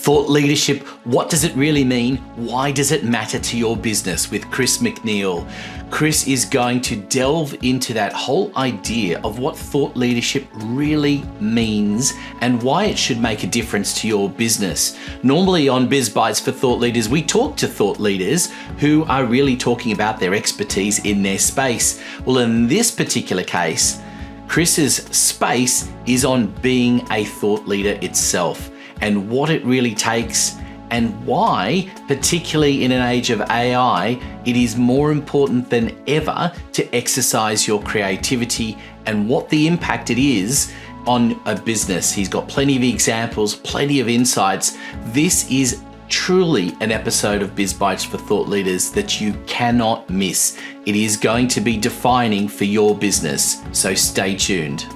Thought leadership, what does it really mean? Why does it matter to your business? With Chris McNeil. Chris is going to delve into that whole idea of what thought leadership really means and why it should make a difference to your business. Normally on Biz Bites for Thought Leaders, we talk to thought leaders who are really talking about their expertise in their space. Well, in this particular case, Chris's space is on being a thought leader itself, and what it really takes and why, particularly in an age of AI, it is more important than ever to exercise your creativity and what the impact it is on a business. He's got plenty of examples, plenty of insights. This is truly an episode of Biz Bites for Thought Leaders that you cannot miss. It is going to be defining for your business, so stay tuned.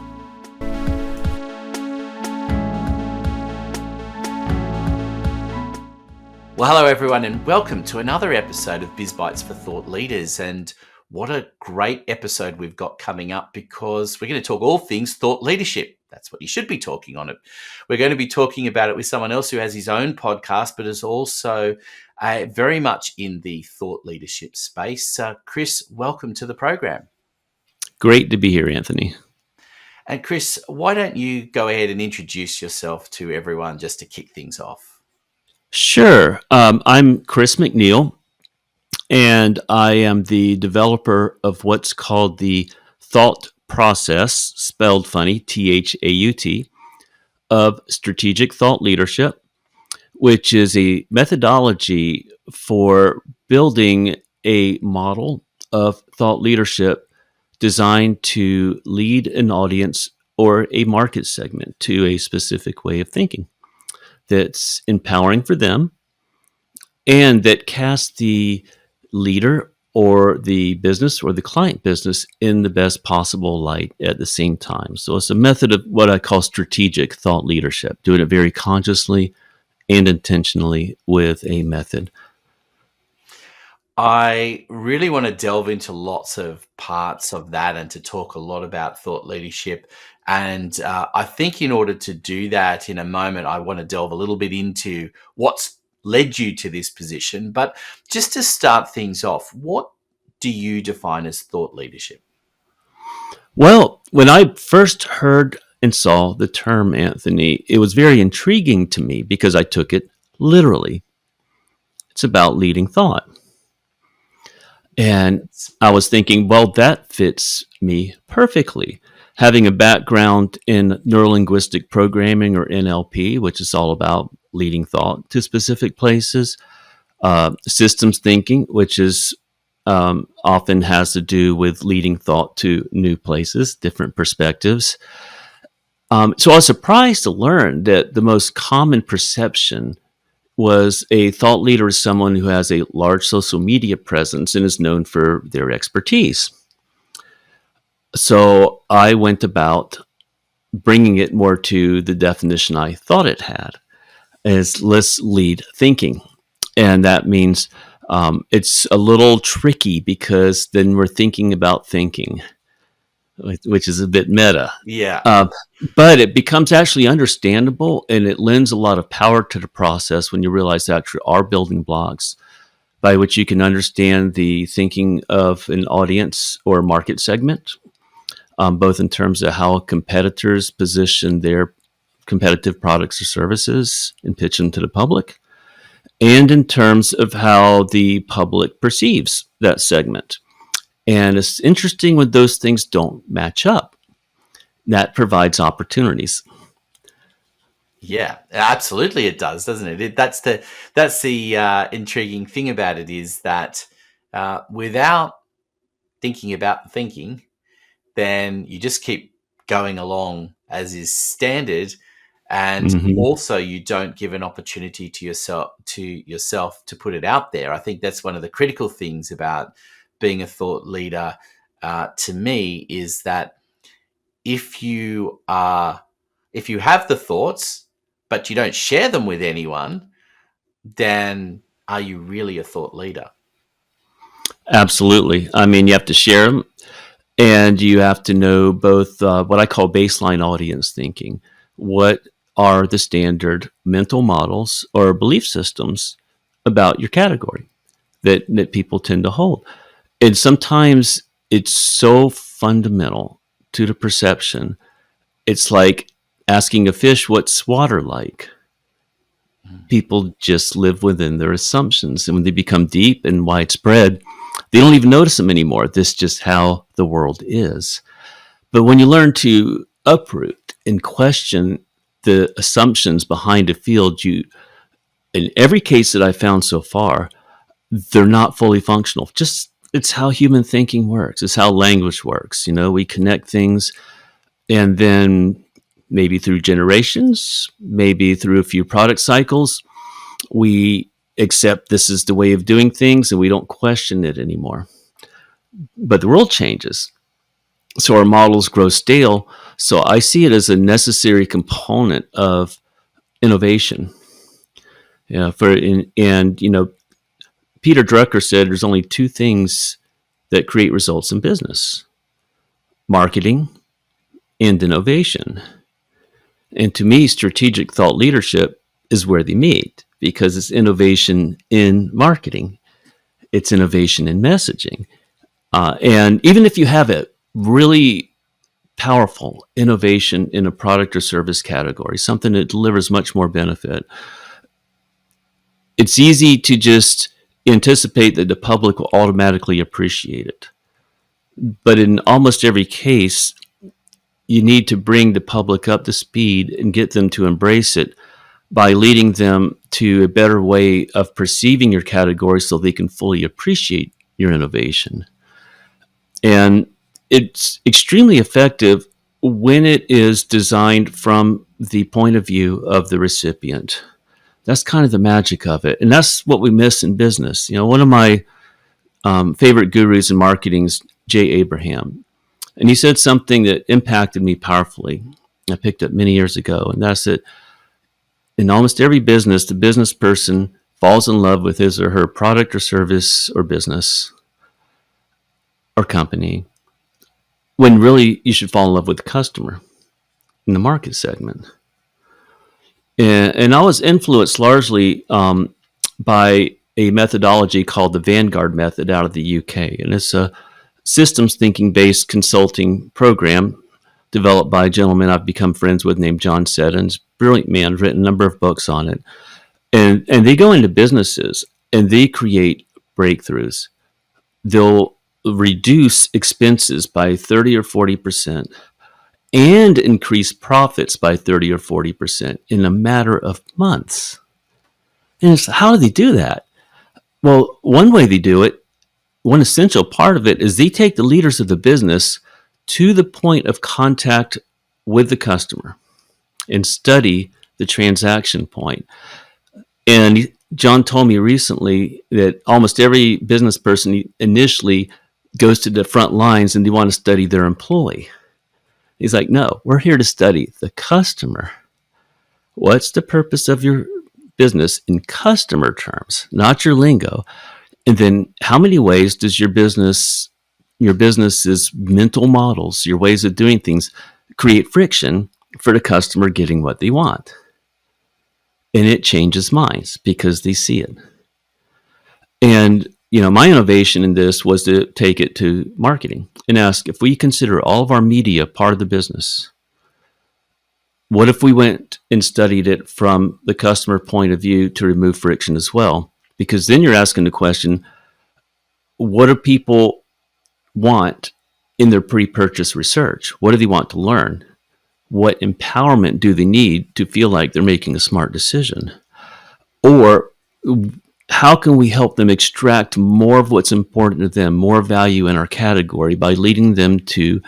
Well, hello everyone, and welcome to another episode of Biz Bites for Thought Leaders. And what a great episode we've got coming up, because we're going to talk all things thought leadership. That's what you should be talking on it. We're going to be talking about it with someone else who has his own podcast, but is also very much in the thought leadership space. Chris, welcome to the program. Great to be here, Anthony. And Chris, why don't you go ahead and introduce yourself to everyone just to kick things off? Sure. I'm Chris McNeil, and I am the developer of what's called the thought process, spelled funny, THAUT, of strategic thought leadership, which is a methodology for building a model of thought leadership designed to lead an audience or a market segment to a specific way of thinking that's empowering for them and that casts the leader or the business or the client business in the best possible light at the same time. So it's a method of what I call strategic thought leadership, doing it very consciously and intentionally with a method. I really want to delve into lots of parts of that and to talk a lot about thought leadership. And I think in order to do that in a moment, I want to delve a little bit into what's led you to this position. But just to start things off, what do you define as thought leadership? Well, when I first heard and saw the term, Anthony, it was very intriguing to me because I took it literally. It's about leading thought. And I was thinking, well, that fits me perfectly. Having a background in neurolinguistic programming, or NLP, which is all about leading thought to specific places, systems thinking, which is often has to do with leading thought to new places, different perspectives. So I was surprised to learn that the most common perception was a thought leader is someone who has a large social media presence and is known for their expertise. So I went about bringing it more to the definition I thought it had, as let's lead thinking. And that means it's a little tricky because then we're thinking about thinking, which is a bit meta. Yeah. But it becomes actually understandable, and it lends a lot of power to the process when you realize that there are building blocks by which you can understand the thinking of an audience or market segment, both in terms of how competitors position their competitive products or services and pitch them to the public, and in terms of how the public perceives that segment. And it's interesting when those things don't match up. That provides opportunities. Yeah, absolutely it does, doesn't it? That's the intriguing thing about it, is that without thinking about thinking, then you just keep going along as is standard, and also you don't give an opportunity to yourself to put it out there. I think that's one of the critical things about being a thought leader, to me, is that if you have the thoughts but you don't share them with anyone, then are you really a thought leader? Absolutely. I mean, you have to share them, and you have to know both what I call baseline audience thinking. What are the standard mental models or belief systems about your category that people tend to hold. And sometimes it's so fundamental to the perception. It's like asking a fish what's water like. People just live within their assumptions. And when they become deep and widespread, they don't even notice them anymore. This is just how the world is. But when you learn to uproot and question the assumptions behind a field, in every case that I've found so far, they're not fully functional. Just it's how human thinking works. It's how language works. We connect things, and then maybe through generations, maybe through a few product cycles, we accept this is the way of doing things, and we don't question it anymore. But the world changes, so our models grow stale. So I see it as a necessary component of innovation. Yeah, Peter Drucker said there's only two things that create results in business: marketing and innovation. And to me, strategic thought leadership is where they meet, because it's innovation in marketing, it's innovation in messaging. And even if you have a really powerful innovation in a product or service category, something that delivers much more benefit, it's easy to just anticipate that the public will automatically appreciate it. But in almost every case, you need to bring the public up to speed and get them to embrace it by leading them to a better way of perceiving your category so they can fully appreciate your innovation. And it's extremely effective when it is designed from the point of view of the recipient. That's kind of the magic of it. And that's what we miss in business. One of my favorite gurus in marketing is Jay Abraham. And he said something that impacted me powerfully. I picked up many years ago. And that's that in almost every business, the business person falls in love with his or her product or service or business or company, when really you should fall in love with the customer in the market segment. And I was influenced largely by a methodology called the Vanguard method out of the UK. And it's a systems thinking based consulting program developed by a gentleman I've become friends with named John Seddons. Brilliant man, written a number of books on it. And they go into businesses and they create breakthroughs. They'll reduce expenses by 30 or 40% and increase profits by 30 or 40% in a matter of months. And how do they do that? Well, one way they do it, one essential part of it, is they take the leaders of the business to the point of contact with the customer and study the transaction point. And John told me recently that almost every business person initially goes to the front lines and they want to study their employee. He's like, no, we're here to study the customer. What's the purpose of your business in customer terms, not your lingo? And then how many ways does your business's mental models, your ways of doing things, create friction for the customer getting what they want? And it changes minds because they see it. And my innovation in this was to take it to marketing and ask, if we consider all of our media part of the business, what if we went and studied it from the customer point of view to remove friction as well? Because then you're asking the question, what do people want in their pre-purchase research? What do they want to learn? What empowerment do they need to feel like they're making a smart decision? Or how can we help them extract more of what's important to them, more value in our category, by leading them to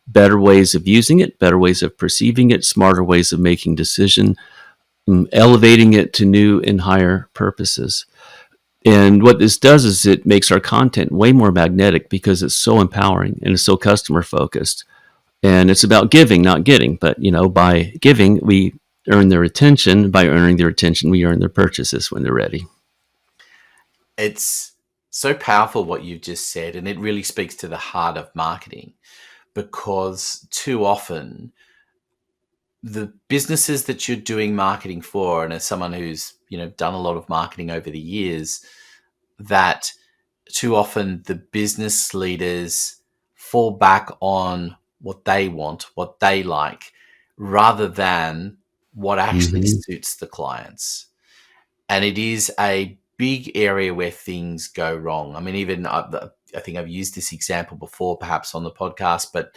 better ways of using it, better ways of perceiving it, smarter ways of making decisions, elevating it to new and higher purposes? And what this does is it makes our content way more magnetic because it's so empowering and it's so customer focused. And it's about giving, not getting. But, by giving, we earn their attention. By earning their attention, we earn their purchases when they're ready. It's so powerful what you've just said, and it really speaks to the heart of marketing, because too often the businesses that you're doing marketing for, and as someone who's done a lot of marketing over the years, that too often the business leaders fall back on what they want, what they like, rather than what actually Mm-hmm. suits the clients. And it is a big area where things go wrong. I mean, even I think I've used this example before, perhaps on the podcast, but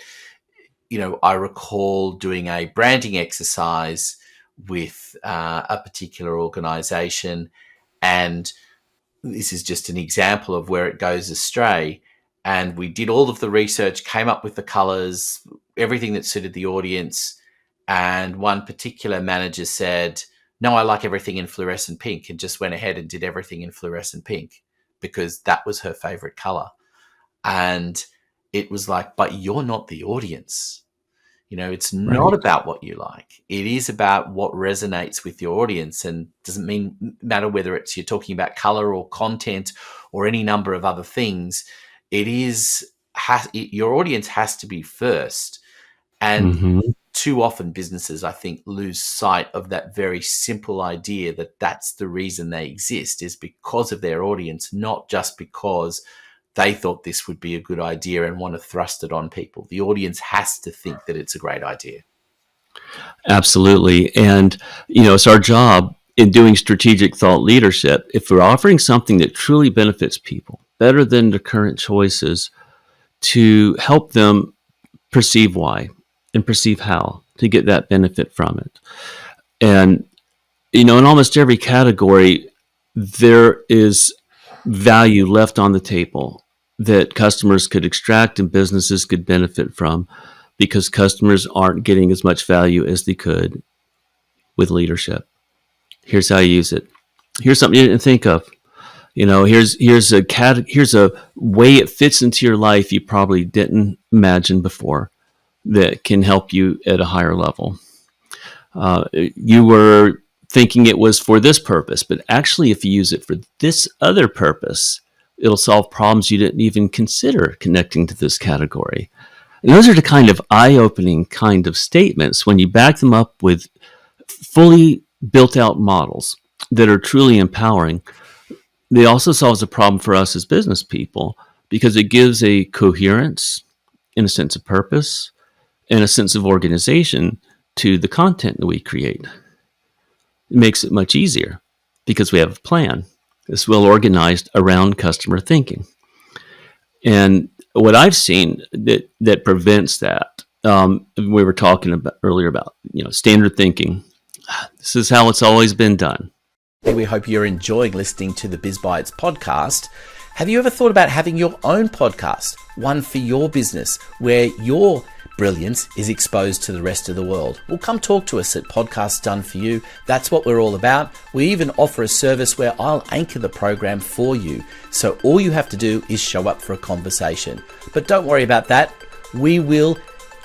I recall doing a branding exercise with a particular organization, and this is just an example of where it goes astray. And we did all of the research, came up with the colors, everything that suited the audience. And one particular manager said, "No, I like everything in fluorescent pink," and just went ahead and did everything in fluorescent pink because that was her favorite color. And it was like, but you're not the audience. It's not Right. about what you like. It is about what resonates with your audience, and doesn't matter whether it's you're talking about color or content or any number of other things. Your audience has to be first. And Mm-hmm. too often businesses, I think, lose sight of that very simple idea that that's the reason they exist, is because of their audience, not just because they thought this would be a good idea and want to thrust it on people. The audience has to think that it's a great idea. Absolutely. And, it's our job in doing strategic thought leadership. If we're offering something that truly benefits people better than the current choices, to help them perceive why and perceive how to get that benefit from it. And, in almost every category, there is value left on the table that customers could extract and businesses could benefit from, because customers aren't getting as much value as they could with leadership. Here's how you use it. Here's something you didn't think of. Here's a way it fits into your life you probably didn't imagine before that can help you at a higher level. You were thinking it was for this purpose, but actually, if you use it for this other purpose, it'll solve problems you didn't even consider connecting to this category. And those are the kind of eye-opening kind of statements when you back them up with fully built-out models that are truly empowering. They also solves a problem for us as business people because it gives a coherence and a sense of purpose and a sense of organization to the content that we create. It makes it much easier because we have a plan. It's well organized around customer thinking. And what I've seen that prevents that, we were talking about earlier about standard thinking. This is how it's always been done. We hope you're enjoying listening to the Biz Bites podcast. Have you ever thought about having your own podcast, one for your business, where your brilliance is exposed to the rest of the world? Well, come talk to us at Podcasts Done For You. That's what we're all about. We even offer a service where I'll anchor the program for you. So all you have to do is show up for a conversation. But don't worry about that. We will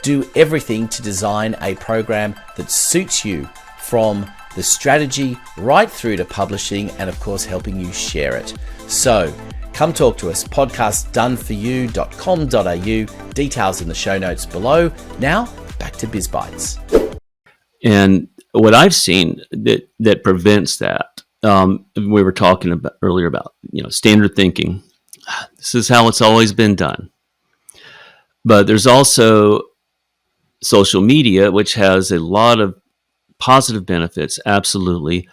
do everything to design a program that suits you, from the strategy right through to publishing and, of course, helping you share it. So come talk to us, podcastdoneforyou.com.au, details in the show notes below. Now, back to Biz Bites. And what I've seen that prevents that, we were talking about earlier about standard thinking. This is how it's always been done. But there's also social media, which has a lot of positive benefits, absolutely.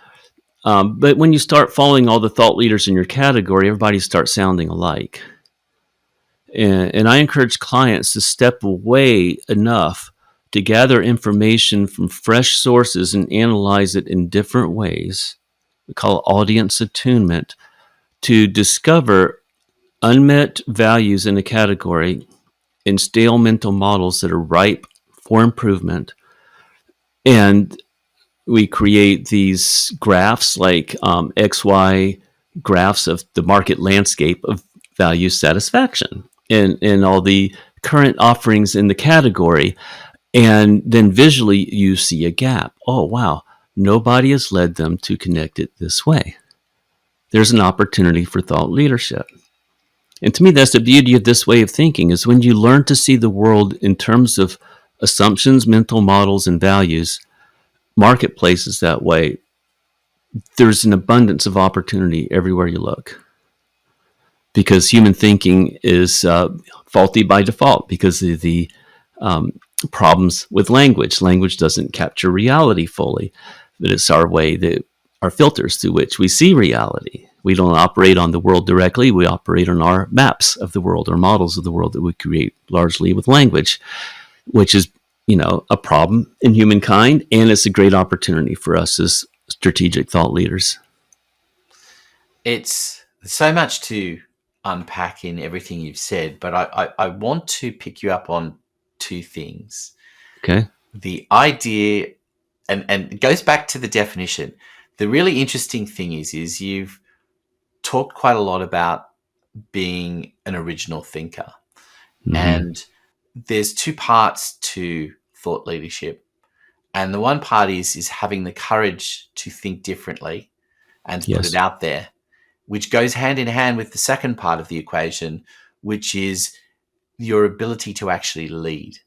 But when you start following all the thought leaders in your category, everybody starts sounding alike. And I encourage clients to step away enough to gather information from fresh sources and analyze it in different ways. We call it audience attunement, to discover unmet values in a category and stale mental models that are ripe for improvement. And we create these graphs like XY graphs of the market landscape of value satisfaction and all the current offerings in the category. And then visually you see a gap. Oh, wow, nobody has led them to connect it this way. There's an opportunity for thought leadership. And to me, that's the beauty of this way of thinking, is when you learn to see the world in terms of assumptions, mental models, and values, marketplace is that way, there's an abundance of opportunity everywhere you look, because human thinking is faulty by default because of the problems with language. Language doesn't capture reality fully, but it's our way that our filters through which we see reality. We don't operate on the world directly. We operate on our maps of the world or models of the world that we create largely with language, which is, a problem in humankind, and it's a great opportunity for us as strategic thought leaders. It's so much to unpack in everything you've said, but I want to pick you up on two things. Okay. The idea, and it goes back to the definition. The really interesting thing is you've talked quite a lot about being an original thinker. Mm-hmm. And there's two parts to thought leadership. And the one part is having the courage to think differently and to put Yes. it out there, which goes hand in hand with the second part of the equation, which is your ability to actually lead.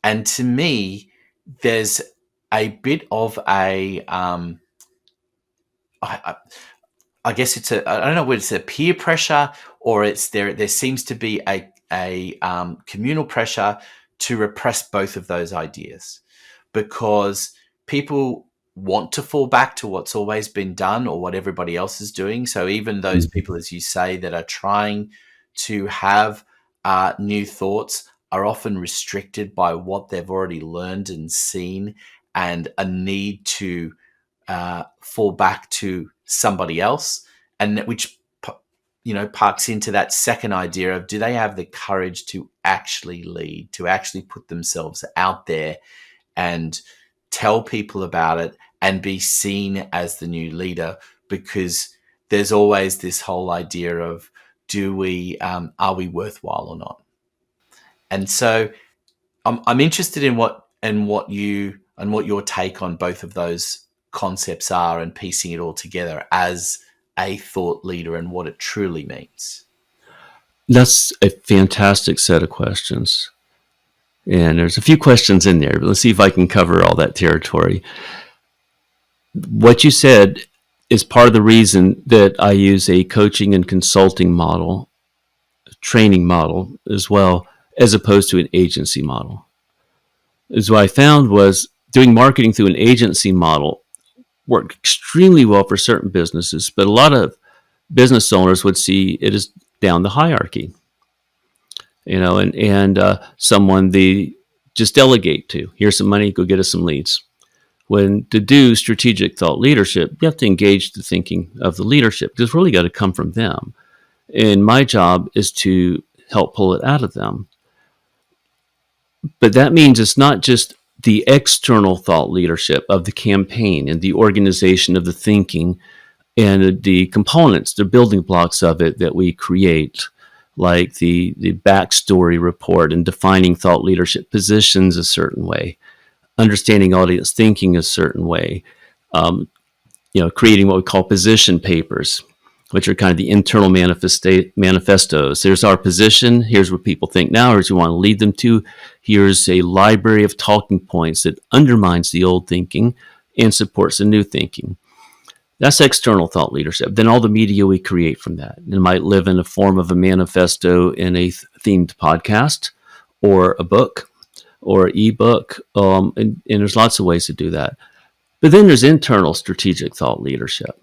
And to me, there's a bit of a, I guess it's I don't know whether it's a peer pressure or it's there seems to be a communal pressure to repress both of those ideas, because people want to fall back to what's always been done or what everybody else is doing. So even those people, as you say, that are trying to have new thoughts are often restricted by what they've already learned and seen, and a need to fall back to somebody else, and which parks into that second idea of, do they have the courage to actually lead, to actually put themselves out there and tell people about it and be seen as the new leader? Because there's always this whole idea of, are we worthwhile or not? And so I'm interested in what your take on both of those concepts are, and piecing it all together as a thought leader and what it truly means. That's a fantastic set of questions. And there's a few questions in there, but let's see if I can cover all that territory. What you said is part of the reason that I use a coaching and consulting model, a training model as well, as opposed to an agency model. Is what I found was doing marketing through an agency model worked extremely well for certain businesses, but a lot of business owners would see it as down the hierarchy, and someone they just delegate to. Here's some money, go get us some leads. When to do strategic thought leadership, you have to engage the thinking of the leadership, because it's really got to come from them. And my job is to help pull it out of them. But that means it's not just the external thought leadership of the campaign and the organization of the thinking and the components, the building blocks of it that we create, like the backstory report and defining thought leadership positions a certain way, understanding audience thinking a certain way, creating what we call position papers, which are kind of the internal manifestos. There's our position. Here's what people think now. Here's what we want to lead them to. Here's a library of talking points that undermines the old thinking and supports the new thinking. That's external thought leadership. Then all the media we create from that. It might live in the form of a manifesto in a themed podcast or a book or an ebook. And there's lots of ways to do that. But then there's internal strategic thought leadership.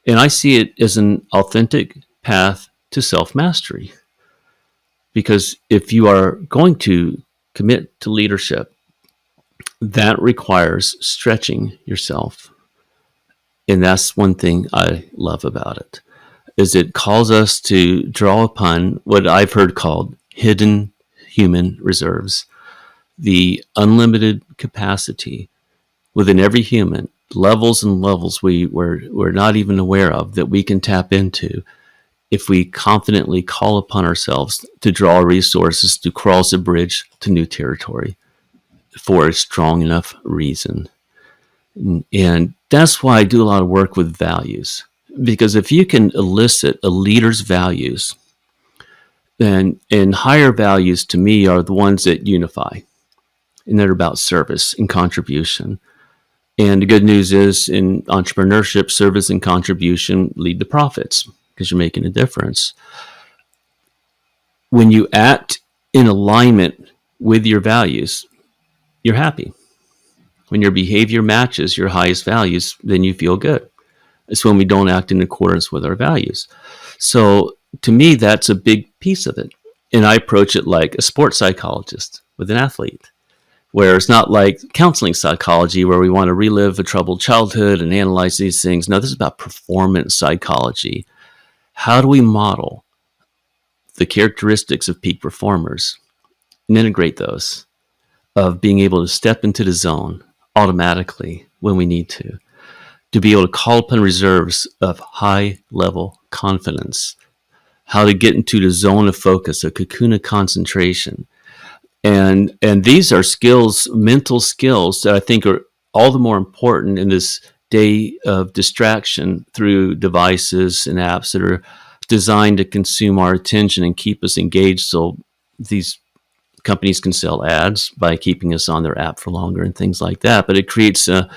And I see it as an authentic path to self-mastery. Because if you are going to commit to leadership, that requires stretching yourself. And that's one thing I love about it, is it calls us to draw upon what I've heard called hidden human reserves, the unlimited capacity within every human, levels and levels we're not even aware of, that we can tap into if we confidently call upon ourselves to draw resources to cross a bridge to new territory for a strong enough reason. And that's why I do a lot of work with values, because if you can elicit a leader's values, and higher values to me are the ones that unify, and they're about service and contribution. And the good news is in entrepreneurship, service and contribution lead to profits because you're making a difference. When you act in alignment with your values, you're happy. When your behavior matches your highest values, then you feel good. It's when we don't act in accordance with our values. So to me, that's a big piece of it. And I approach it like a sports psychologist with an athlete, where it's not like counseling psychology where we want to relive a troubled childhood and analyze these things. No, this is about performance psychology. How do we model the characteristics of peak performers and integrate those, of being able to step into the zone automatically when we need to be able to call upon reserves of high level confidence, how to get into the zone of focus, a cocoon of concentration. And these are skills, mental skills that I think are all the more important in this day of distraction through devices and apps that are designed to consume our attention and keep us engaged. So these companies can sell ads by keeping us on their app for longer and things like that. But it creates a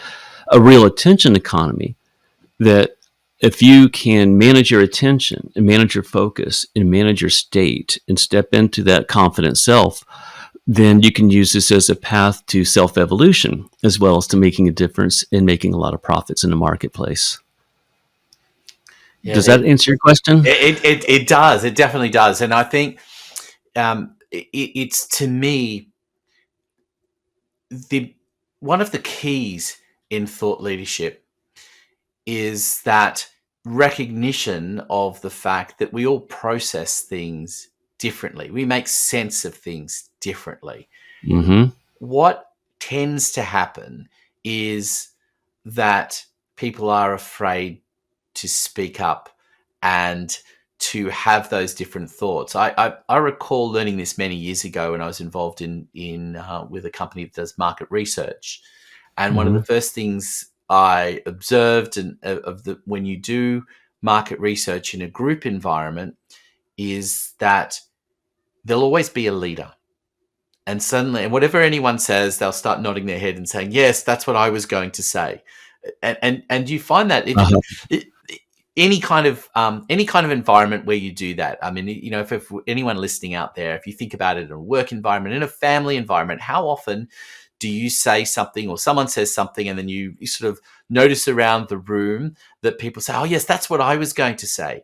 real attention economy that if you can manage your attention and manage your focus and manage your state and step into that confident self, then you can use this as a path to self-evolution as well as to making a difference and making a lot of profits in the marketplace. Yeah, does that answer your question? It does. It definitely does. And I think it's, to me, one of the keys in thought leadership is that recognition of the fact that we all process things differently. We make sense of things differently. Mm-hmm. What tends to happen is that people are afraid to speak up and to have those different thoughts. I recall learning this many years ago when I was involved in with a company that does market research. And one of the first things I observed when you do market research in a group environment is that there'll always be a leader. And suddenly, whatever anyone says, they'll start nodding their head and saying, yes, that's what I was going to say. And you find that any kind of environment where you do that. I mean, if anyone listening out there, if you think about it in a work environment, in a family environment, how often do you say something or someone says something and then you sort of notice around the room that people say, oh, yes, that's what I was going to say.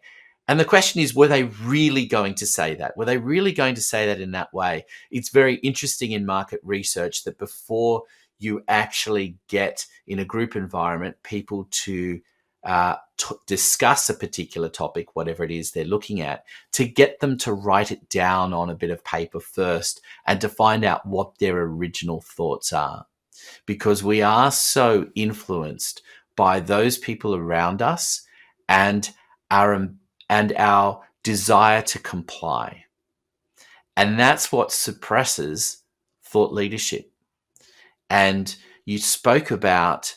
And the question is, were they really going to say that? Were they really going to say that in that way? It's very interesting in market research that before you actually get in a group environment, people to discuss a particular topic, whatever it is they're looking at, to get them to write it down on a bit of paper first and to find out what their original thoughts are. Because we are so influenced by those people around us and our desire to comply. And that's what suppresses thought leadership. And you spoke about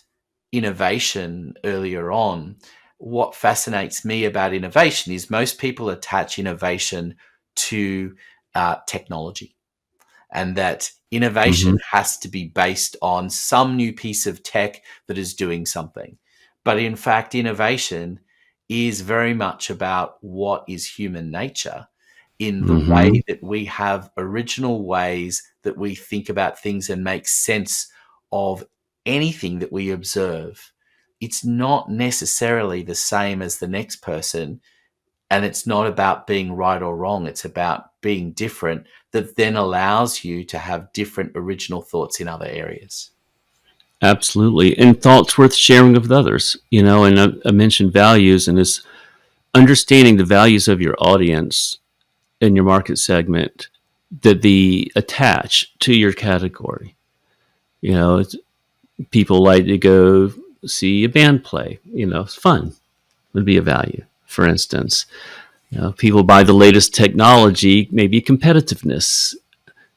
innovation earlier on. What fascinates me about innovation is most people attach innovation to technology, and that innovation has to be based on some new piece of tech that is doing something. But in fact, innovation is very much about what is human nature in the way that we have original ways that we think about things and make sense of anything that we observe. It's not necessarily the same as the next person, and it's not about being right or wrong. It's about being different that then allows you to have different original thoughts in other areas. Absolutely. And thoughts worth sharing with others, and I mentioned values, and this understanding the values of your audience in your market segment that they attach to your category. People like to go see a band play, it's fun would be a value, for instance. People buy the latest technology, maybe competitiveness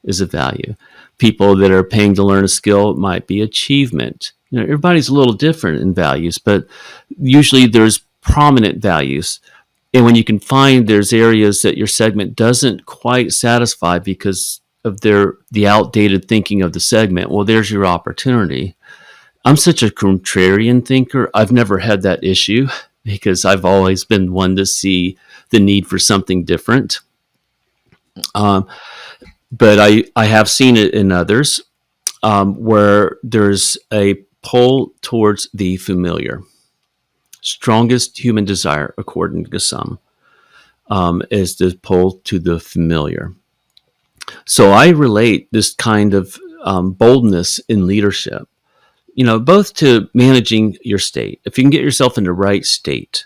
is a value. People that are paying to learn a skill might be achievement. Everybody's a little different in values, but usually there's prominent values. And when you can find there's areas that your segment doesn't quite satisfy because of the outdated thinking of the segment, well, there's your opportunity. I'm such a contrarian thinker. I've never had that issue because I've always been one to see the need for something different. Um, but I have seen it in others where there's a pull towards the familiar. Strongest human desire, according to some, is the pull to the familiar. So I relate this kind of boldness in leadership, both to managing your state. If you can get yourself in the right state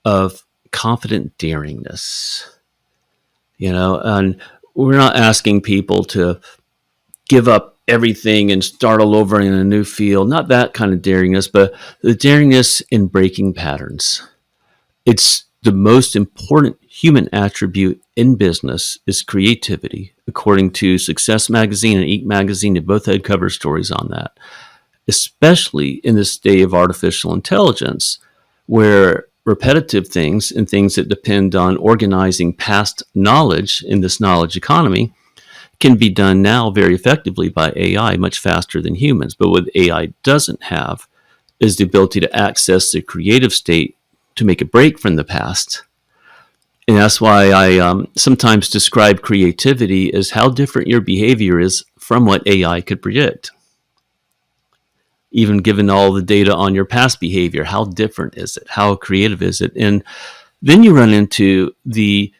of confident daringness, and we're not asking people to give up everything and start all over in a new field, not that kind of daringness, but the daringness in breaking patterns. It's the most important human attribute in business is creativity, according to Success Magazine and Eat Magazine. They both had cover stories on that, especially in this day of artificial intelligence, where repetitive things and things that depend on organizing past knowledge in this knowledge economy can be done now very effectively by AI, much faster than humans. But what AI doesn't have is the ability to access the creative state to make a break from the past. And that's why I sometimes describe creativity as how different your behavior is from what AI could predict. Even given all the data on your past behavior, how different is it? How creative is it? And then you run into the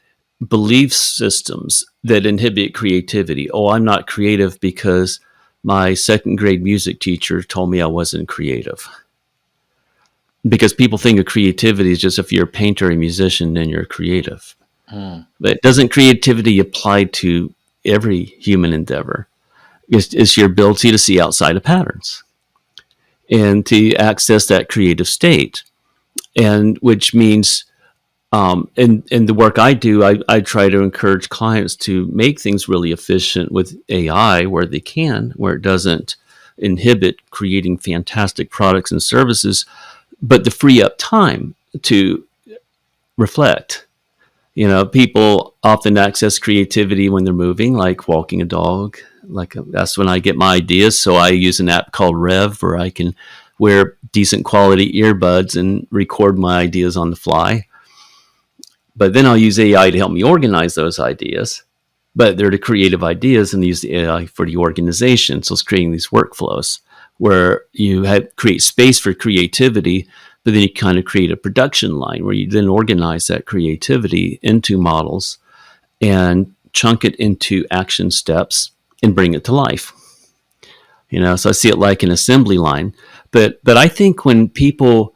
belief systems that inhibit creativity. Oh, I'm not creative because my second grade music teacher told me I wasn't creative. Because people think of creativity as just if you're a painter or a musician, then you're creative. But doesn't creativity apply to every human endeavor? It's your ability to see outside of patterns and to access that creative state. And which means in the work I do, I try to encourage clients to make things really efficient with AI where they can, where it doesn't inhibit creating fantastic products and services, but to free up time to reflect. People often access creativity when they're moving, like walking a dog. That's when I get my ideas. So I use an app called Rev where I can wear decent quality earbuds and record my ideas on the fly. But then I'll use AI to help me organize those ideas. But they're the creative ideas, and use the AI for the organization. So it's creating these workflows where you create space for creativity, but then you kind of create a production line where you then organize that creativity into models and chunk it into action steps and bring it to life. So I see it like an assembly line. But I think when people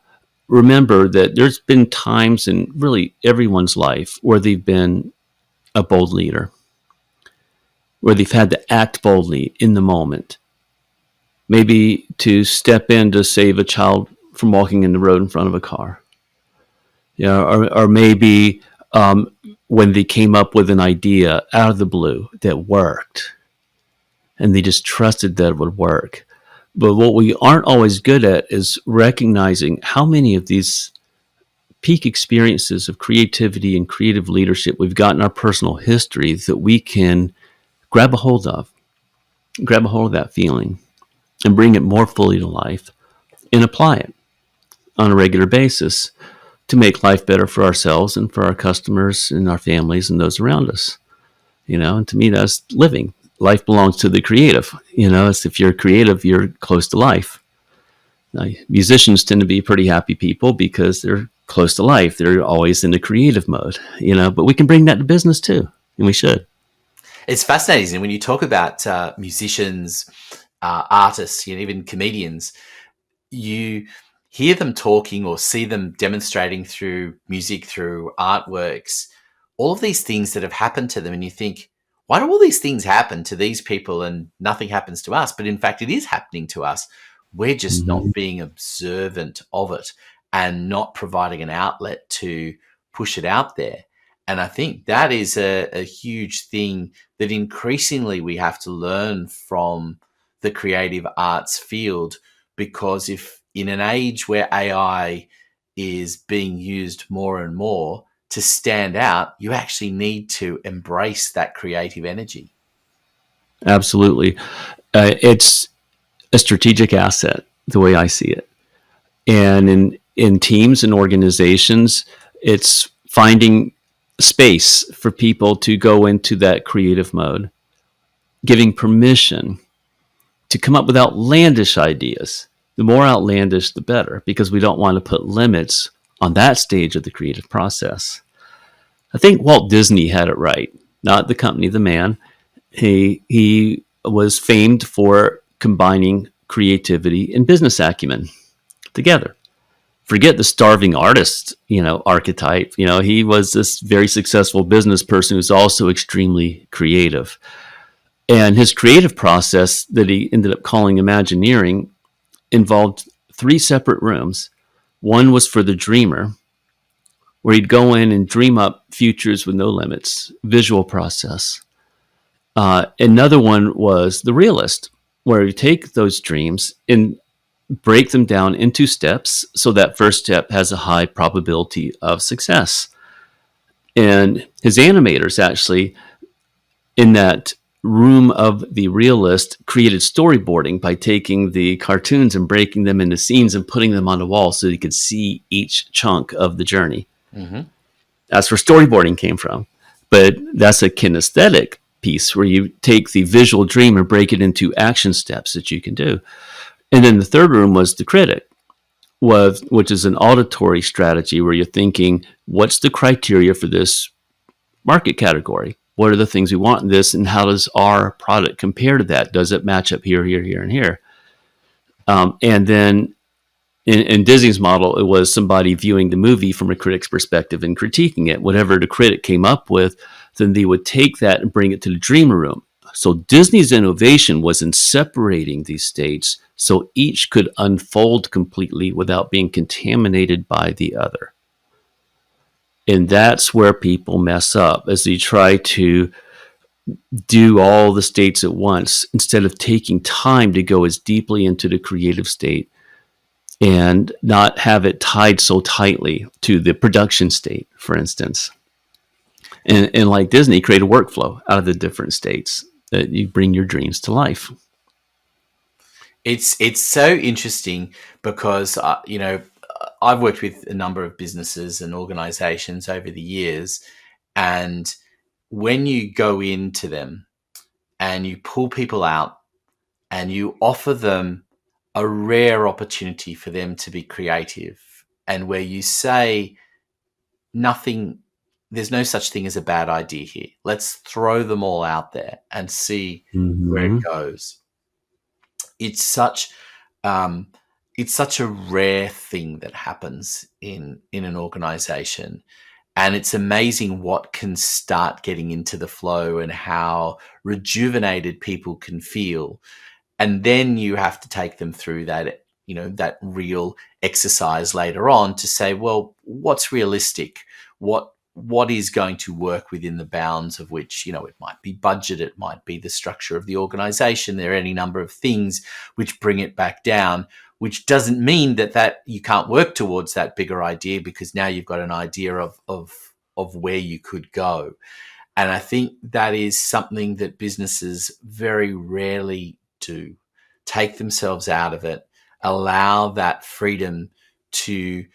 remember that there's been times in really everyone's life where they've been a bold leader, where they've had to act boldly in the moment, maybe to step in to save a child from walking in the road in front of a car, or maybe when they came up with an idea out of the blue that worked, and they just trusted that it would work. But what we aren't always good at is recognizing how many of these peak experiences of creativity and creative leadership we've got in our personal history that we can grab a hold of that feeling and bring it more fully to life and apply it on a regular basis to make life better for ourselves and for our customers and our families and those around us. And to me, that's living. Life belongs to the creative. As if you're creative, you're close to life. Now, musicians tend to be pretty happy people because they're close to life. They're always in the creative mode, but we can bring that to business too, and we should. It's fascinating when you talk about musicians, artists, even comedians. You hear them talking or see them demonstrating through music, through artworks, all of these things that have happened to them, and you think, why do all these things happen to these people and nothing happens to us? But in fact, it is happening to us. We're just not being observant of it and not providing an outlet to push it out there. And I think that is a huge thing that increasingly we have to learn from the creative arts field, because if in an age where AI is being used more and more, to stand out, you actually need to embrace that creative energy. Absolutely. It's a strategic asset. the way I see it. And in teams and organizations, it's finding space for people to go into that creative mode, giving permission to come up with outlandish ideas. The more outlandish, the better, because we don't want to put limits on that stage of the creative process. I think Walt Disney had it right, not the company, the man. He was famed for combining creativity and business acumen together. Forget the starving artist, archetype. He was this very successful business person who's also extremely creative. And his creative process that he ended up calling Imagineering involved 3 separate rooms. One was for the dreamer, where he'd go in and dream up futures with no limits, visual process. Another one was the realist, where you take those dreams and break them down into steps so that first step has a high probability of success. And his animators actually, in that room of the realist, created storyboarding by taking the cartoons and breaking them into scenes and putting them on the wall so you could see each chunk of the journey. Mm-hmm. That's where storyboarding came from. But that's a kinesthetic piece where you take the visual dream and break it into action steps that you can do. And then the third room was the critic, which is an auditory strategy where you're thinking, what's the criteria for this market category? What are the things we want in this, and how does our product compare to that? Does it match up here, here, here, and here? And then in Disney's model, it was somebody viewing the movie from a critic's perspective and critiquing it. Whatever the critic came up with, then they would take that and bring it to the dreamer room. So Disney's innovation was in separating these states so each could unfold completely without being contaminated by the other. And that's where people mess up, as they try to do all the states at once instead of taking time to go as deeply into the creative state and not have it tied so tightly to the production state, for instance. And like Disney, create a workflow out of the different states that you bring your dreams to life. It's so interesting because, I've worked with a number of businesses and organizations over the years. And when you go into them and you pull people out and you offer them a rare opportunity for them to be creative, and where you say there's no such thing as a bad idea here. Let's throw them all out there and see where it goes. It's such a rare thing that happens in an organization. And it's amazing what can start getting into the flow and how rejuvenated people can feel. And then you have to take them through that, that real exercise later on to say, well, what's realistic? What is going to work within the bounds of which, it might be budget, it might be the structure of the organization. There are any number of things which bring it back down, which doesn't mean that you can't work towards that bigger idea, because now you've got an idea of where you could go. And I think that is something that businesses very rarely do. Take themselves out of it, allow that freedom to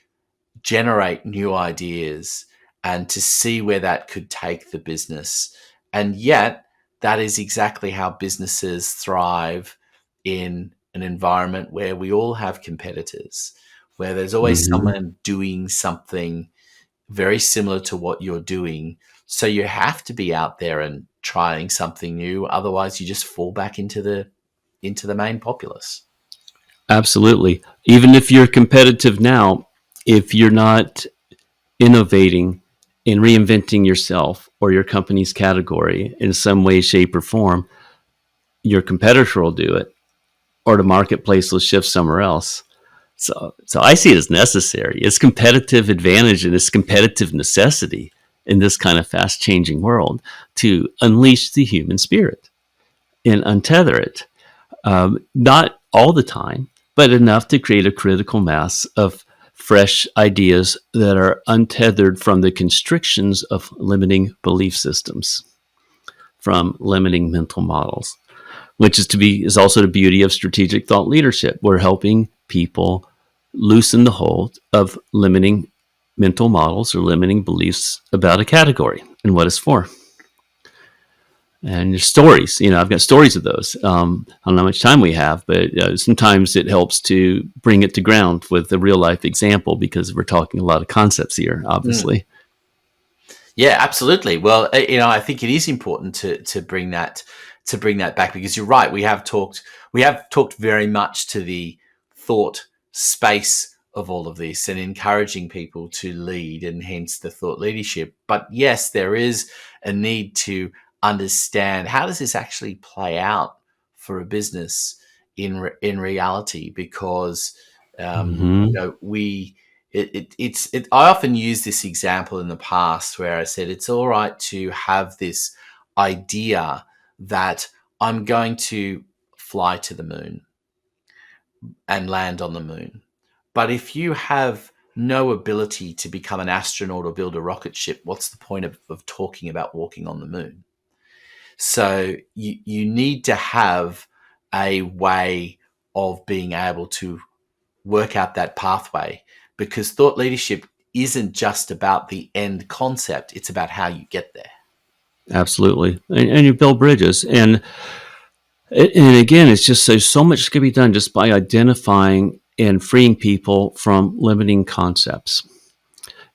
generate new ideas and to see where that could take the business. And yet, that is exactly how businesses thrive in an environment where we all have competitors, where there's always someone doing something very similar to what you're doing. So you have to be out there and trying something new. Otherwise, you just fall back into the main populace. Absolutely. Even if you're competitive now, if you're not innovating and reinventing yourself or your company's category in some way, shape, or form, your competitor will do it, or the marketplace will shift somewhere else. So I see it as necessary. It's competitive advantage and it's competitive necessity in this kind of fast-changing world to unleash the human spirit and untether it. Not all the time, but enough to create a critical mass of fresh ideas that are untethered from the constrictions of limiting belief systems, from limiting mental models, which is also the beauty of strategic thought leadership. We're helping people loosen the hold of limiting mental models or limiting beliefs about a category and what it's for. And there's stories, I've got stories of those. I don't know how much time we have, but sometimes it helps to bring it to ground with a real life example because we're talking a lot of concepts here, obviously. Yeah, absolutely. Well, I think it is important to bring that back, because you're right. We have talked very much to the thought space of all of this and encouraging people to lead, and hence the thought leadership. But yes, there is a need to understand, how does this actually play out for a business in reality? Because I often use this example in the past where I said it's all right to have this idea that I'm going to fly to the moon and land on the moon. But if you have no ability to become an astronaut or build a rocket ship, what's the point of talking about walking on the moon? So you need to have a way of being able to work out that pathway, because thought leadership isn't just about the end concept. It's about how you get there. Absolutely. And you build bridges. And again, it's just so much can be done just by identifying and freeing people from limiting concepts.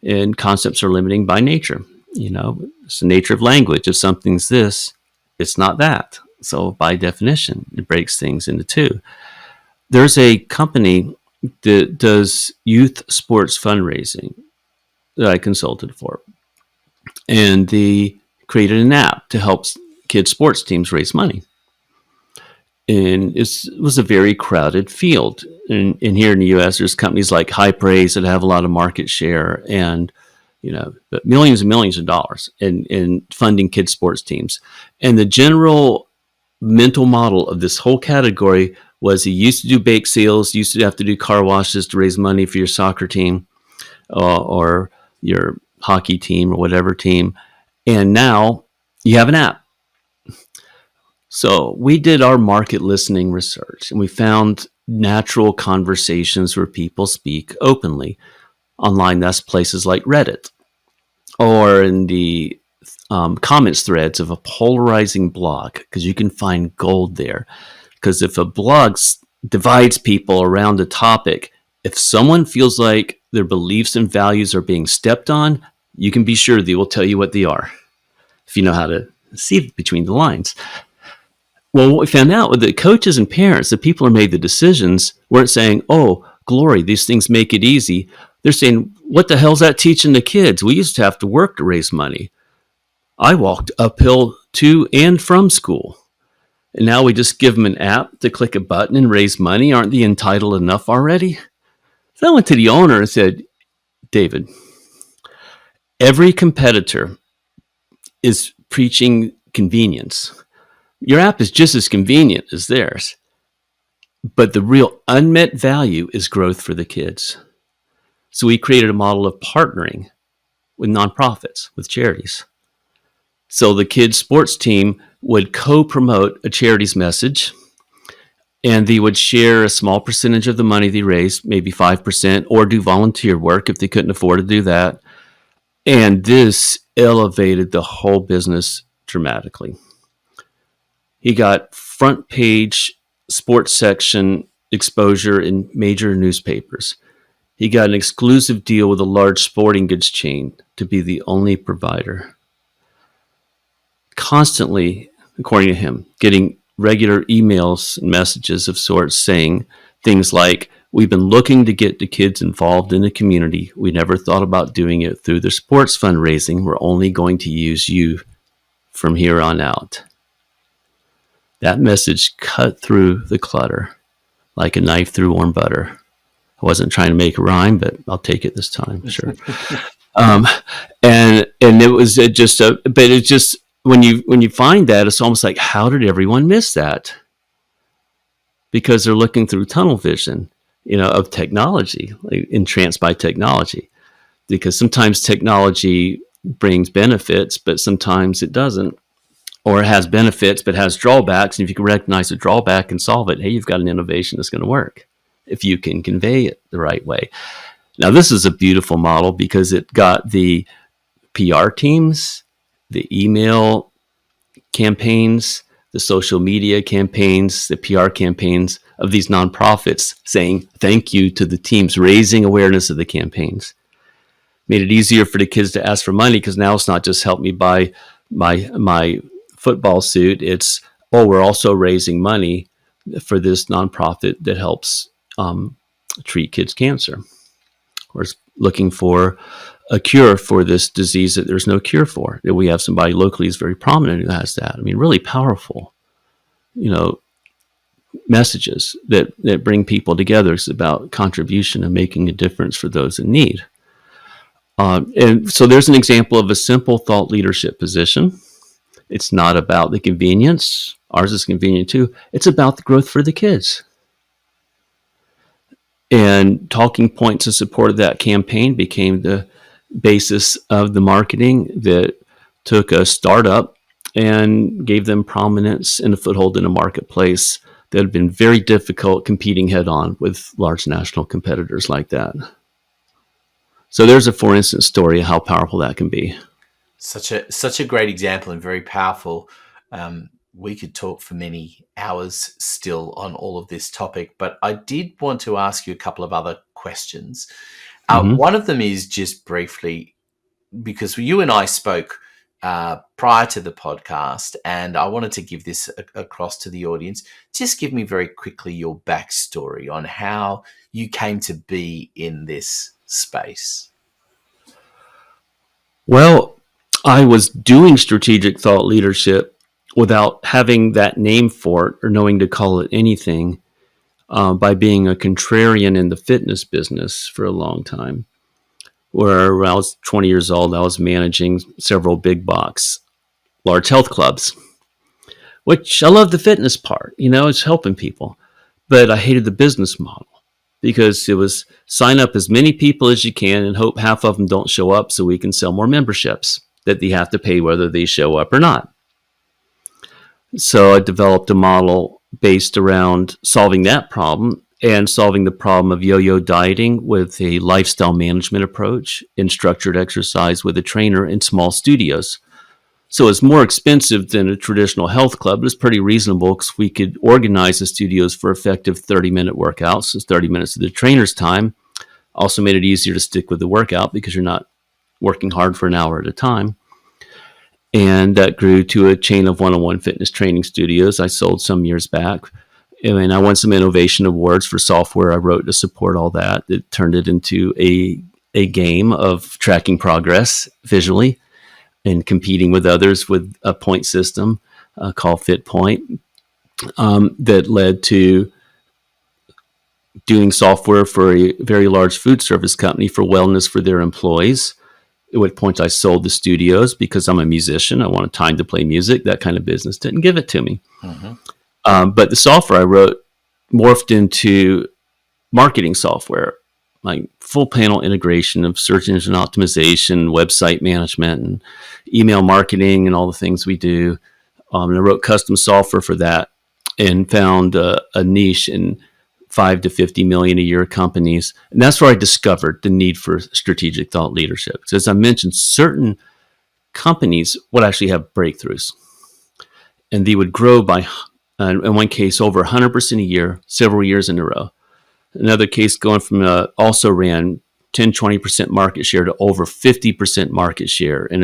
And concepts are limiting by nature. It's the nature of language. If something's this, it's not that. So by definition, it breaks things into two. There's a company that does youth sports fundraising that I consulted for. And they created an app to help kids' sports teams raise money. And it was a very crowded field. And here in the U.S., there's companies like High Praise that have a lot of market share and, but millions and millions of dollars in funding kids' sports teams. And the general mental model of this whole category was you used to do bake sales, used to have to do car washes to raise money for your soccer team or your hockey team or whatever team. And now you have an app. So we did our market listening research and we found natural conversations where people speak openly online. That's places like Reddit or in the comments threads of a polarizing blog, because you can find gold there. Because if a blog divides people around a topic, if someone feels like their beliefs and values are being stepped on, you can be sure they will tell you what they are, if you know how to see between the lines. Well, what we found out with the coaches and parents, the people who made the decisions, weren't saying, oh, glory, these things make it easy. They're saying, what the hell's that teaching the kids? We used to have to work to raise money. I walked uphill to and from school. And now we just give them an app to click a button and raise money. Aren't they entitled enough already? So I went to the owner and said, David, every competitor is preaching convenience. Your app is just as convenient as theirs. But the real unmet value is growth for the kids. So we created a model of partnering with nonprofits, with charities. So the kids' sports team would co-promote a charity's message, and they would share a small percentage of the money they raised, maybe 5%, or do volunteer work if they couldn't afford to do that. And this elevated the whole business dramatically. He got front page sports section exposure in major newspapers. He got an exclusive deal with a large sporting goods chain to be the only provider. Constantly, according to him, getting regular emails and messages of sorts saying things like, we've been looking to get the kids involved in the community. We never thought about doing it through the sports fundraising. We're only going to use you from here on out. That message cut through the clutter like a knife through warm butter. I wasn't trying to make a rhyme, but I'll take it this time, sure. And it was but it's just, when you find that, it's almost like, how did everyone miss that? Because they're looking through tunnel vision, of technology, like entranced by technology. Because sometimes technology brings benefits, but sometimes it doesn't, or it has benefits but has drawbacks. And if you can recognize the drawback and solve it, hey, you've got an innovation that's going to work. if you can convey it the right way. Now, this is a beautiful model because it got the PR teams, the email campaigns, the social media campaigns, the PR campaigns of these nonprofits saying thank you to the teams, raising awareness of the campaigns. Made it easier for the kids to ask for money because now it's not just help me buy my football suit. It's, oh, we're also raising money for this nonprofit that helps treat kids' cancer. We're looking for a cure for this disease that there's no cure for. That we have somebody locally who's very prominent who has that. I mean, really powerful, messages that bring people together. It's about contribution and making a difference for those in need. And so there's an example of a simple thought leadership position. It's not about the convenience. Ours is convenient too. It's about the growth for the kids. And talking points in support of that campaign became the basis of the marketing that took a startup and gave them prominence and a foothold in a marketplace that had been very difficult competing head on with large national competitors like that. So there's a for instance story of how powerful that can be. Such a great example and very powerful. We could talk for many hours still on all of this topic, but I did want to ask you a couple of other questions. One of them is just briefly, because you and I spoke prior to the podcast, and I wanted to give this across to the audience. Just give me very quickly your backstory on how you came to be in this space. Well, I was doing strategic thought leadership without having that name for it or knowing to call it anything, by being a contrarian in the fitness business for a long time. Where when I was 20 years old, I was managing several big box, large health clubs, which I love the fitness part, it's helping people. But I hated the business model because it was sign up as many people as you can and hope half of them don't show up so we can sell more memberships that they have to pay whether they show up or not. So I developed a model based around solving that problem and solving the problem of yo-yo dieting with a lifestyle management approach and structured exercise with a trainer in small studios. So it's more expensive than a traditional health club, but it's pretty reasonable because we could organize the studios for effective 30-minute workouts. It's 30 minutes of the trainer's time. Also made it easier to stick with the workout because you're not working hard for an hour at a time. And that grew to a chain of one-on-one fitness training studios I sold some years back. And I won some innovation awards for software I wrote to support all that. It turned it into a game of tracking progress visually and competing with others with a point system called FitPoint, that led to doing software for a very large food service company for wellness for their employees. At what point I sold the studios because I'm a musician. I wanted time to play music. That kind of business didn't give it to me. But the software I wrote morphed into marketing software, like full panel integration of search engine optimization, website management, and email marketing, and all the things we do. And I wrote custom software for that and found a niche in 5 to 50 million a year companies. And that's where I discovered the need for strategic thought leadership. So as I mentioned, certain companies would actually have breakthroughs and they would grow by, in one case, over 100% a year, several years in a row. Another case going from also ran 10, 20% market share to over 50% market share in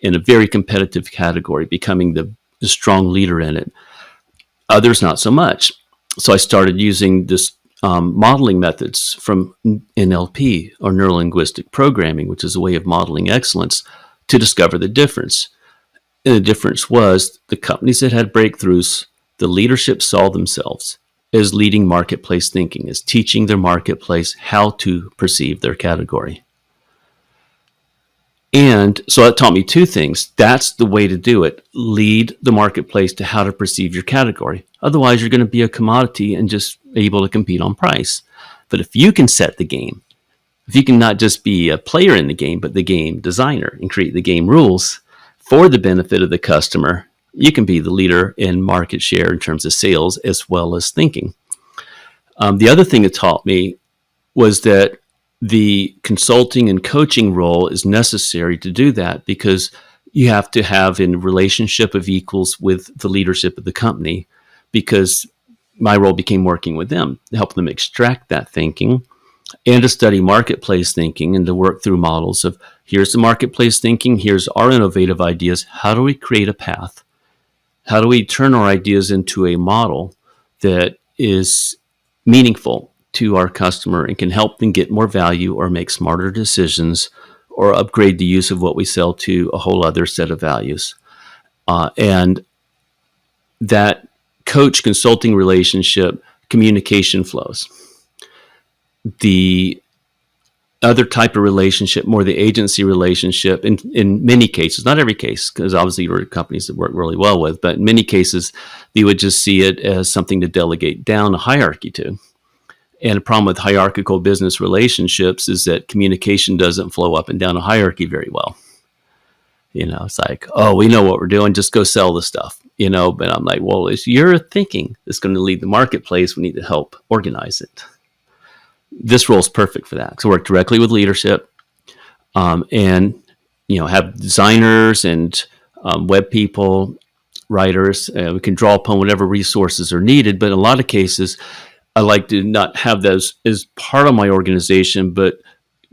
a very competitive category, becoming the strong leader in it. Others, not so much. So I started using this modeling methods from NLP, or neuro-linguistic programming, which is a way of modeling excellence, to discover the difference. And the difference was the companies that had breakthroughs, the leadership saw themselves as leading marketplace thinking, as teaching their marketplace how to perceive their category. And so that taught me two things. That's the way to do it. Lead the marketplace to how to perceive your category. Otherwise, you're going to be a commodity and just able to compete on price. But if you can set the game, if you can not just be a player in the game, but the game designer and create the game rules for the benefit of the customer, you can be the leader in market share in terms of sales as well as thinking. The other thing it taught me was that the consulting and coaching role is necessary to do that, because you have to have a relationship of equals with the leadership of the company, because my role became working with them to help them extract that thinking and to study marketplace thinking and to work through models of, here's the marketplace thinking, here's our innovative ideas. How do we create a path? How do we turn our ideas into a model that is meaningful to our customer and can help them get more value or make smarter decisions or upgrade the use of what we sell to a whole other set of values? And that coach consulting relationship, communication flows. The other type of relationship, more the agency relationship, in many cases, not every case, because obviously there are companies that work really well with, but in many cases, you would just see it as something to delegate down a hierarchy to. And the problem with hierarchical business relationships is that communication doesn't flow up and down a hierarchy very well. It's like, oh, we know what we're doing, just go sell the stuff. But I'm like, well, it's your thinking that's going to lead the marketplace. We need to help organize it. This role is perfect for that. So work directly with leadership, and have designers and web people, writers. We can draw upon whatever resources are needed. But in a lot of cases, I like to not have those as part of my organization, but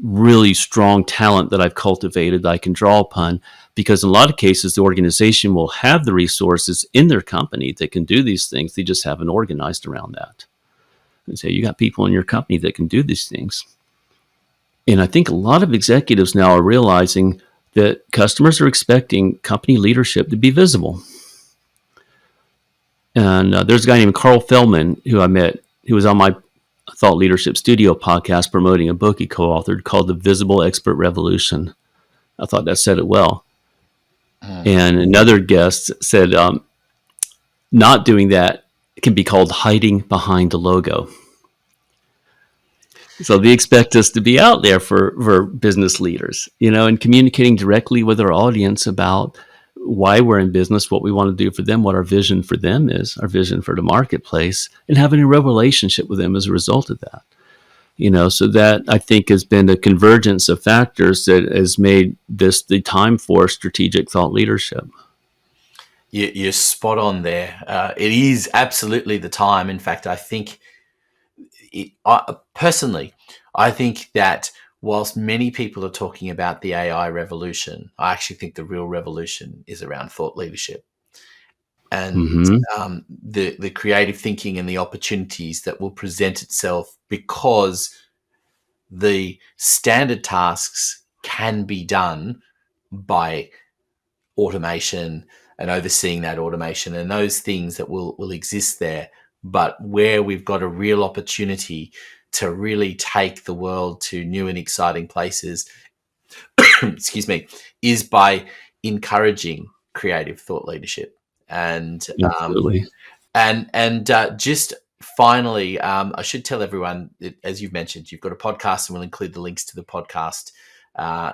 really strong talent that I've cultivated that I can draw upon. Because in a lot of cases, the organization will have the resources in their company that can do these things. They just haven't organized around that. And say, you got people in your company that can do these things. And I think a lot of executives now are realizing that customers are expecting company leadership to be visible. And there's a guy named Carl Feldman who I met, who was on my Thought Leadership Studio podcast promoting a book he co-authored called The Visible Expert Revolution. I thought that said it well. And another guest said, not doing that can be called hiding behind a logo. So they expect us to be out there for business leaders, and communicating directly with our audience about why we're in business, what we want to do for them, what our vision for them is, our vision for the marketplace, and having a real relationship with them as a result of that. So that, I think, has been a convergence of factors that has made this the time for strategic thought leadership. You're spot on there. It is absolutely the time. In fact, I think, personally, I think that whilst many people are talking about the AI revolution, I actually think the real revolution is around thought leadership and the creative thinking and the opportunities that will present itself, because the standard tasks can be done by automation and overseeing that automation and those things that will exist there. But where we've got a real opportunity to really take the world to new and exciting places, excuse me, is by encouraging creative thought leadership. And Absolutely. Just finally, I should tell everyone that, as you've mentioned, you've got a podcast, and we'll include the links to the podcast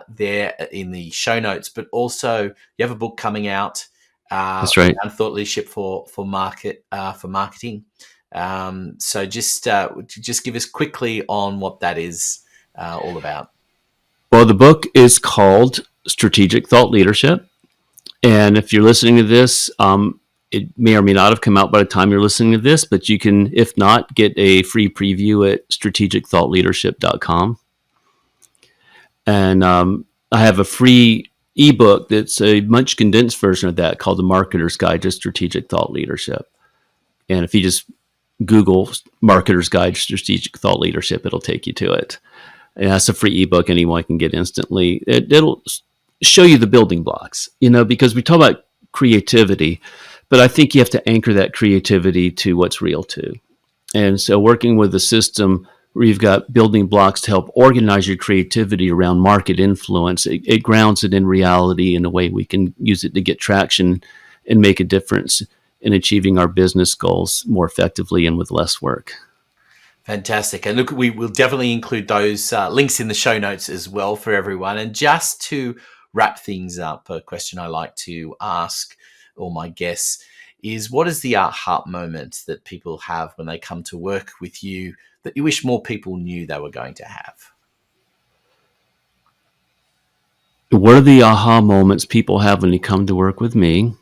there in the show notes. But also, you have a book coming out. That's right. Around thought leadership for marketing. So just give us quickly on what that is all about. Well, the book is called Strategic Thought Leadership. And if you're listening to this, it may or may not have come out by the time you're listening to this, but you can, if not, get a free preview at strategicthoughtleadership.com. And I have a free ebook that's a much condensed version of that called The Marketer's Guide to Strategic Thought Leadership. And if you just Google Marketer's Guide to Strategic Thought Leadership, it'll take you to it. And that's a free ebook anyone can get instantly. It'll show you the building blocks, because we talk about creativity, but I think you have to anchor that creativity to what's real too. And so working with a system where you've got building blocks to help organize your creativity around market influence, it grounds it in reality in a way we can use it to get traction and make a difference in achieving our business goals more effectively and with less work. Fantastic. And look, we will definitely include those links in the show notes as well for everyone. And just to wrap things up, a question I like to ask all my guests is what is the aha moment that people have when they come to work with you that you wish more people knew they were going to have? What are the aha moments people have when they come to work with me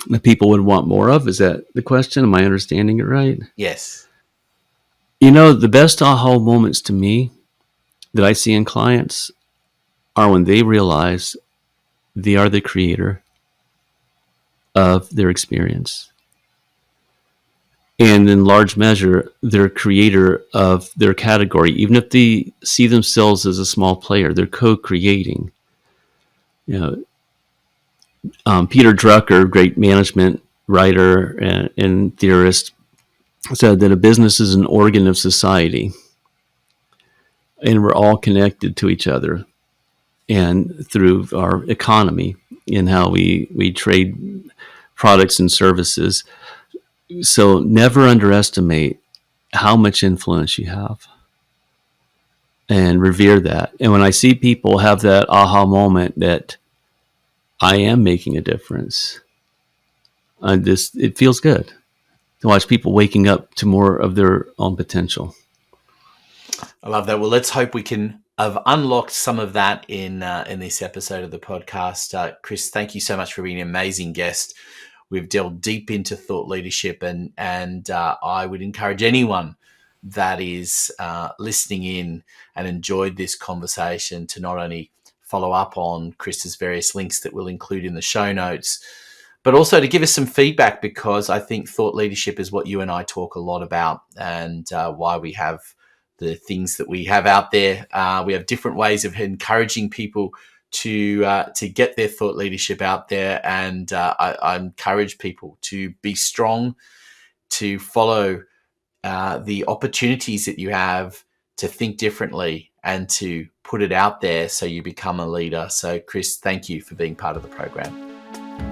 that people would want more of? Is that the question? Am I understanding it right? Yes. The best aha moments to me that I see in clients are when they realize they are the creator of their experience. And in large measure, they're creator of their category. Even if they see themselves as a small player, they're co-creating. Peter Drucker, great management writer and theorist, said that a business is an organ of society, and we're all connected to each other and through our economy and how we trade products and services. So never underestimate how much influence you have and revere that. And when I see people have that aha moment that I am making a difference, it feels good to watch people waking up to more of their own potential. I love that. Well, let's hope we can have unlocked some of that in this episode of the podcast. Chris, thank you so much for being an amazing guest. We've delved deep into thought leadership, and I would encourage anyone that is listening in and enjoyed this conversation to not only follow up on Chris's various links that we'll include in the show notes, but also to give us some feedback, because I think thought leadership is what you and I talk a lot about, and why we have the things that we have out there. We have different ways of encouraging people to get their thought leadership out there, and I encourage people to be strong, to follow the opportunities that you have to think differently and to put it out there so you become a leader. So Chris, thank you for being part of the program.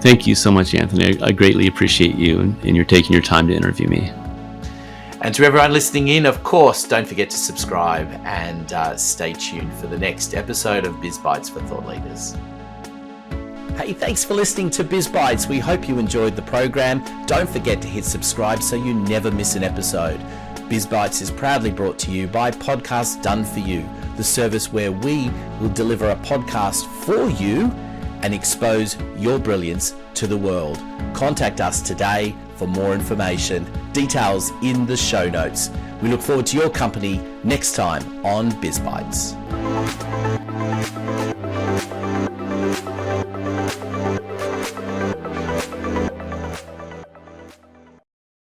Thank you so much, Anthony. I greatly appreciate you and you're taking your time to interview me. And to everyone listening in, of course, don't forget to subscribe and stay tuned for the next episode of Biz Bites for Thought Leaders. Hey, thanks for listening to Biz Bites. We hope you enjoyed the program. Don't forget to hit subscribe so you never miss an episode. Biz Bites is proudly brought to you by Podcasts Done For You, the service where we will deliver a podcast for you and expose your brilliance to the world. Contact us today for more information. Details in the show notes. We look forward to your company next time on Biz Bites.